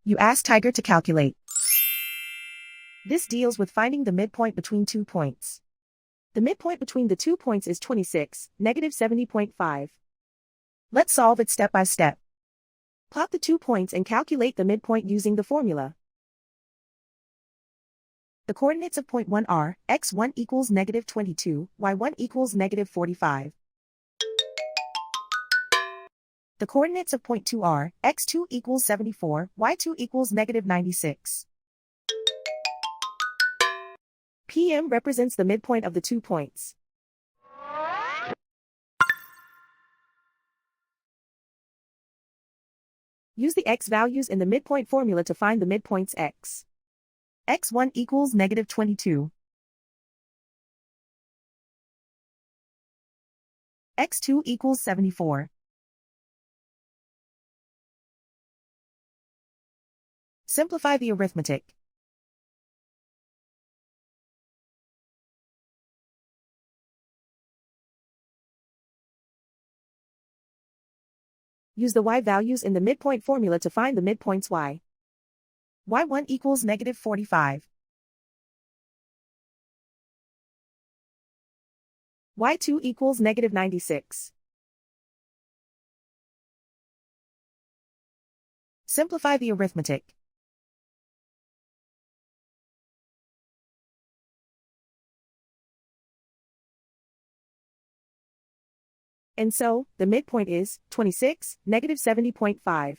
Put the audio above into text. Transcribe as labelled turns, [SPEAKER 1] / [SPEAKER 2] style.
[SPEAKER 1] You ask Tiger to calculate. This deals with finding the midpoint between 2 points. The midpoint between the 2 points is 26, negative 70.5. Let's solve it step by step. Plot the 2 points and calculate the midpoint using the formula. The coordinates of point 1 are, x1 equals negative 22, y1 equals negative 45. The coordinates of point 2 are, x2 equals 74, y2 equals negative 96. PM represents the midpoint of the 2 points. Use the x values in the midpoint formula to find the midpoints x. x1 equals negative 22. x2 equals 74. Simplify the arithmetic. Use the y values in the midpoint formula to find the midpoints y. y1 equals negative 45. y2 equals negative 96. Simplify the arithmetic. And so, the midpoint is 26, negative 70.5.